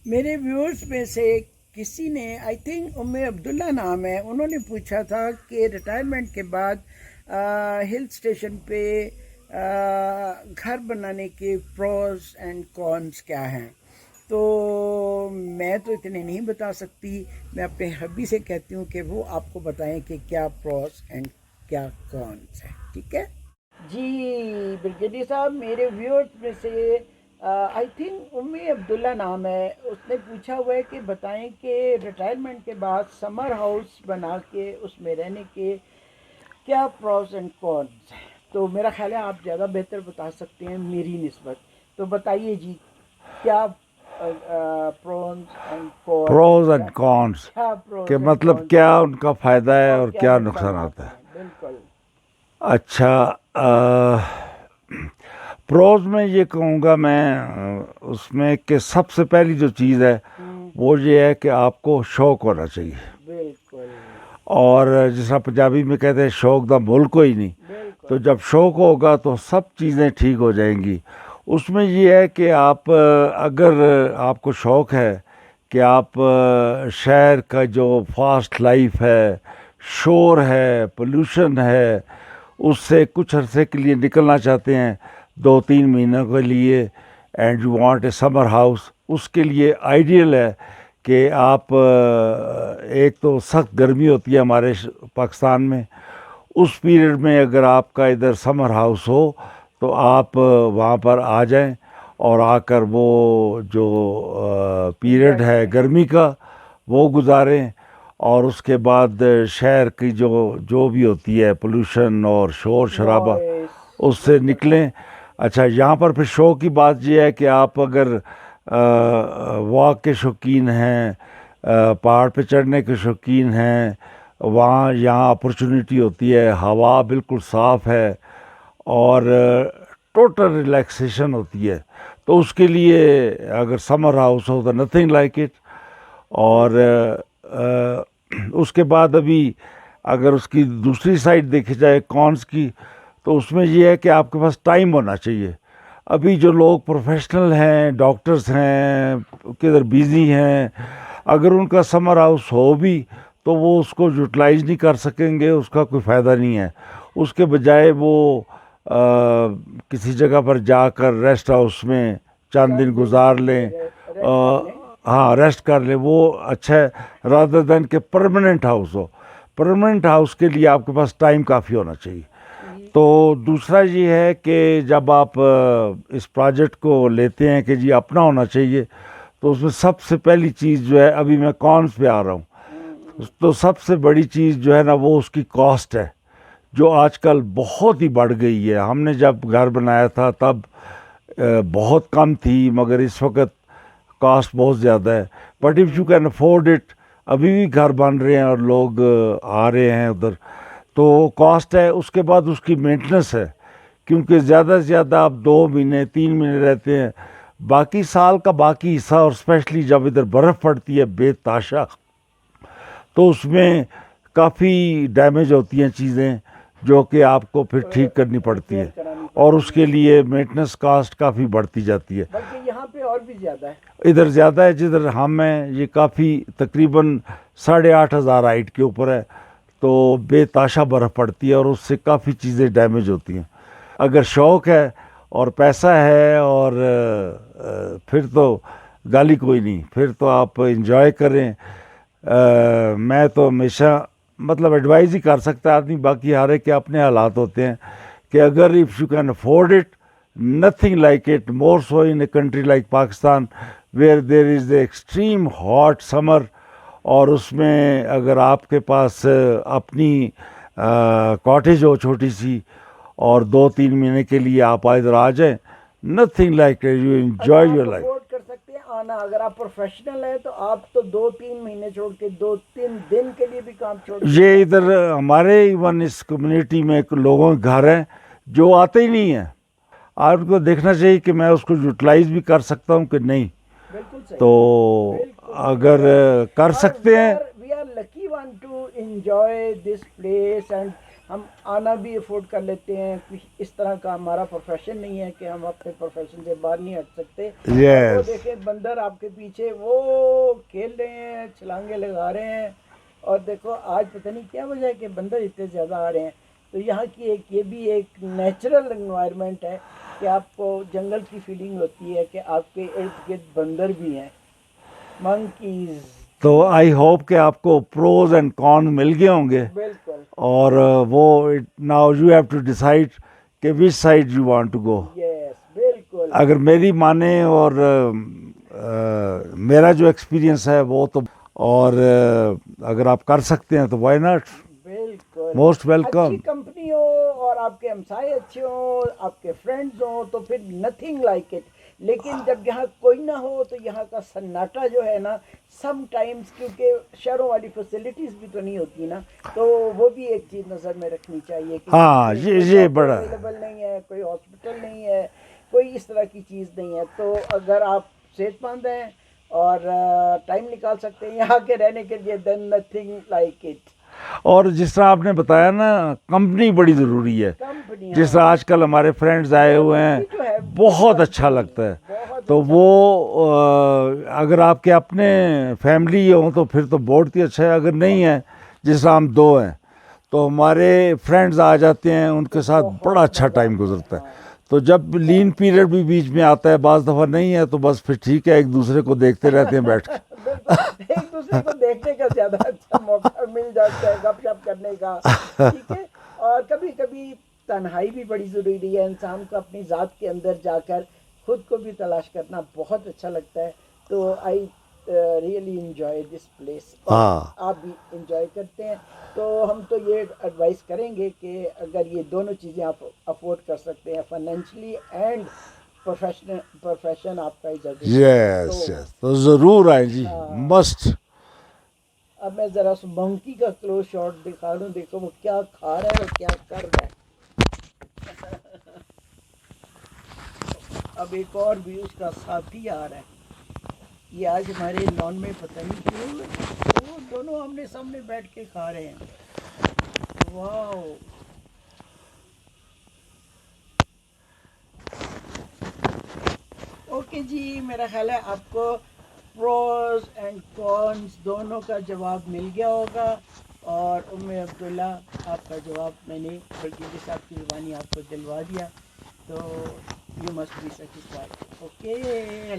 میرے ویورز میں سے کسی نے آئی تھنک عبداللہ نام ہے، انہوں نے پوچھا تھا کہ ریٹائرمنٹ کے بعد ہل اسٹیشن پہ گھر بنانے کے پروز اینڈ کونس کیا ہیں. تو میں تو اتنے نہیں بتا سکتی، میں اپنے ہبی سے کہتی ہوں کہ وہ آپ کو بتائیں کہ کیا پروز اینڈ کیا کونس ہیں. ٹھیک ہے جی بریگیڈیئر صاحب. میرے ویورز میں سے آئی تھنک عبداللہ نام ہے، اس نے پوچھا ہوا ہے کہ بتائیں کہ ریٹائرمنٹ کے بعد سمر ہاؤس بنا کے اس میں رہنے کے کیا پروز اینڈ کونس ہیں. تو میرا خیال ہے آپ زیادہ بہتر بتا سکتے ہیں میری نسبت. تو بتائیے جی کیا پروز اینڈ کونس کہ مطلب کیا ان کا فائدہ ہے اور کیا نقصانات ہے. بالکل. اچھا، پروز میں یہ کہوں گا میں اس میں کہ سب سے پہلی جو چیز ہے وہ یہ ہے کہ آپ کو شوق ہونا چاہیے. بالکل. اور جیسا پنجابی میں کہتے ہیں شوق دا ملک کوئی نہیں. تو جب شوق ہوگا تو سب چیزیں ٹھیک ہو جائیں گی. اس میں یہ ہے کہ آپ اگر آپ کو شوق ہے کہ آپ شہر کا جو فاسٹ لائف ہے، شور ہے، پولوشن ہے، اس سے کچھ عرصے کے لیے نکلنا چاہتے ہیں 2-3 مہینوں کے لیے، and you want a summer house, اس کے لیے آئیڈیل ہے کہ آپ ایک تو سخت گرمی ہوتی ہے ہمارے پاکستان میں، اس پیریڈ میں اگر آپ کا ادھر سمر ہاؤس ہو تو آپ وہاں پر آ جائیں اور آ کر وہ جو پیریڈ ہے گرمی کا وہ گزاریں، اور اس کے بعد شہر کی جو بھی ہوتی ہے پولوشن اور شور شرابہ اس سے نکلیں. اچھا، یہاں پر پھر شوق کی بات یہ ہے کہ آپ اگر واک کے شوقین ہیں، پہاڑ پہ چڑھنے کے شوقین ہیں، یہاں اپرچونیٹی ہوتی ہے، ہوا بالکل صاف ہے اور ٹوٹل ریلیکسیشن ہوتی ہے، تو اس کے لیے اگر سمر ہاؤس ہو تو نتھنگ لائک اٹ. اور اس کے بعد ابھی اگر اس کی دوسری سائڈ دیکھی جائے کونس کی، تو اس میں یہ ہے کہ آپ کے پاس ٹائم ہونا چاہیے. ابھی جو لوگ پروفیشنل ہیں، ڈاکٹرز ہیں، کدھر بیزی ہیں، اگر ان کا سمر ہاؤس ہو بھی تو وہ اس کو یوٹیلائز نہیں کر سکیں گے، اس کا کوئی فائدہ نہیں ہے. اس کے بجائے وہ کسی جگہ پر جا کر ریسٹ ہاؤس میں چند دن گزار لیں، ہاں ریسٹ کر لیں، وہ اچھا ہے رادر دین کہ پرماننٹ ہاؤس ہو. پرماننٹ ہاؤس کے لیے آپ کے پاس ٹائم کافی ہونا چاہیے. تو دوسرا یہ ہے کہ جب آپ اس پروجیکٹ کو لیتے ہیں کہ جی اپنا ہونا چاہیے، تو اس میں سب سے پہلی چیز جو ہے، ابھی میں کونس پہ آ رہا ہوں، تو سب سے بڑی چیز جو ہے نا وہ اس کی کاسٹ ہے، جو آج کل بہت ہی بڑھ گئی ہے. ہم نے جب گھر بنایا تھا تب بہت کم تھی، مگر اس وقت کاسٹ بہت زیادہ ہے. But if you can afford it, ابھی بھی گھر بن رہے ہیں اور لوگ آ رہے ہیں ادھر، تو کاسٹ ہے. اس کے بعد اس کی مینٹننس ہے، کیونکہ زیادہ سے زیادہ آپ 2 مہینے 3 مہینے رہتے ہیں، باقی سال کا باقی حصہ، اور اسپیشلی جب ادھر برف پڑتی ہے بے تاشا، تو اس میں کافی ڈیمیج ہوتی ہیں چیزیں جو کہ آپ کو پھر ٹھیک کرنی پڑتی ہے، اور اس کے لیے مینٹننس کاسٹ کافی بڑھتی جاتی ہے. بلکہ یہاں پہ اور بھی زیادہ ہے، ادھر زیادہ ہے. جدھر ہم ہیں یہ کافی تقریباً 8,500 ہائٹ کے اوپر ہے، تو بے تاشا برف پڑتی ہے اور اس سے کافی چیزیں ڈیمیج ہوتی ہیں. اگر شوق ہے اور پیسہ ہے اور پھر تو گالی کوئی نہیں، پھر تو آپ انجوائے کریں. میں تو ہمیشہ مطلب ایڈوائز ہی کر سکتا ہے آدمی، باقی ہر ایک کے اپنے حالات ہوتے ہیں، کہ اگر if you can afford it, nothing like it, more so in a country like Pakistan where there is the extreme hot summer. اور اس میں اگر آپ کے پاس اپنی کاٹیج ہو چھوٹی سی اور 2-3 مہینے کے لیے آپ ادھر آ جائیں، nothing like it, you enjoy your life. Afford کر سکتے ہیں آنا. اگر آپ پروفیشنل ہیں تو آپ تو 2-3 مہینے چھوڑ کے 2-3 دن کے لیے بھی کام چھوڑ کے یہ ادھر ہمارے ایون اس کمیونٹی میں لوگوں کے گھر ہیں جو آتے ہی نہیں ہیں. آپ کو دیکھنا چاہیے کہ میں اس کو یوٹیلائز بھی کر سکتا ہوں کہ نہیں. بالکل صحیح. تو اگر کر سکتے ہیں، we are lucky one to enjoy this place and ہم آنا بھی افورڈ کر لیتے ہیں. کچھ اس طرح کا ہمارا پروفیشن نہیں ہے کہ ہم اپنے پروفیشن سے باہر نہیں ہٹ سکتے. اور وہ Yes. دیکھیں بندر آپ کے پیچھے وہ کھیل رہے ہیں, چھلانگے لگا رہے ہیں. اور دیکھو آج پتہ نہیں کیا وجہ ہے کہ بندر اتنے زیادہ آ رہے ہیں. تو یہاں کی ایک یہ بھی ایک نیچرل انوائرمنٹ ہے کہ آپ کو جنگل کی فیلنگ ہوتی ہے کہ آپ کے ارد گرد بندر بھی ہیں, منکیز. تو آئی ہوپ کہ آپ کو پروز اینڈ کون مل گئے ہوں گے, بالکل. اور وہ now you have to decide کہ which side you want to go. Yes بالکل. اگر میری مانیں اور میرا جو ایکسپیرینس ہے وہ تو, اور اگر آپ کر سکتے ہیں تو وائی ناٹ, بالکل. موسٹ اچھی ویلکم. کمپنی ہو اور آپ کے ہمسائے اچھے ہوں, آپ کے فرینڈز ہوں, تو پھر نتھنگ لائک اٹ. لیکن جب یہاں کوئی نہ ہو تو یہاں کا سناٹا جو ہے نا, سم ٹائمز کیونکہ شہروں والی فیسلٹیز بھی تو نہیں ہوتی نا, تو وہ بھی ایک چیز نظر میں رکھنی چاہیے کہ ہاں یہ بڑا اویلیبل نہیں ہے, کوئی ہاسپٹل نہیں ہے, کوئی اس طرح کی چیز نہیں ہے. تو اگر آپ صحت مند ہیں اور ٹائم نکال سکتے ہیں یہاں کے رہنے کے لیے, دین نتھنگ لائک اٹ. اور جس طرح آپ نے بتایا نا, کمپنی بڑی ضروری ہے. کمپنی جس طرح آج کل ہمارے فرینڈز آئے ہوئے ہیں, جو ہے بہت اچھا لگتا ہے. بہت تو اچھا. وہ اگر آپ کے اپنے فیملی ہوں تو پھر تو بہت ہی اچھا ہے. اگر نہیں ہے, جس طرح ہم دو ہیں, تو ہمارے فرینڈز آ جاتے ہیں, ان کے ساتھ بڑا اچھا ٹائم گزرتا ہے. تو جب لین پیریڈ بھی بیچ میں آتا ہے, بعض دفعہ نہیں ہے, تو بس پھر ٹھیک ہے, ایک دوسرے کو دیکھتے رہتے ہیں بیٹھ کے. بالکل, ایک دوسرے کو دیکھنے کا زیادہ اچھا موقع مل جاتا ہے گپ شپ کرنے کا. ٹھیک ہے. اور کبھی کبھی تنہائی بھی بڑی ضروری ہے. انسان کو اپنی ذات کے اندر جا کر خود کو بھی تلاش کرنا بہت اچھا لگتا ہے. تو I really enjoy this place, اور آپ بھی انجوائے کرتے ہیں. تو ہم تو یہ ایڈوائز کریں گے کہ اگر یہ دونوں چیزیں آپ افورڈ کر سکتے ہیں, فائنینشلی اینڈ پروفیشن آپ کا اجازت یس یس, تو ضرور آئیں جی, مسٹ. اب میں ذرا سا منکی کا کلوز شاٹ دکھا دوں, دیکھو وہ کیا کھا رہا ہے اور کیا کر رہا ہے. اب ایک اور بھی اس کا ساتھی آ رہا ہے. یہ آج ہمارے لان میں پتہ نہیں کیوں وہ دونوں آمنے سامنے بیٹھ کے کھا رہے ہیں. واو. اوکے جی, میرا خیال ہے آپ کو پروز اینڈ کونس دونوں کا جواب مل گیا ہوگا. اور عبداللہ آپ کا جواب میں نے بلکہ صاحب کی زبانی آپ کو دلوا دیا. تو you must be satisfied. Okay.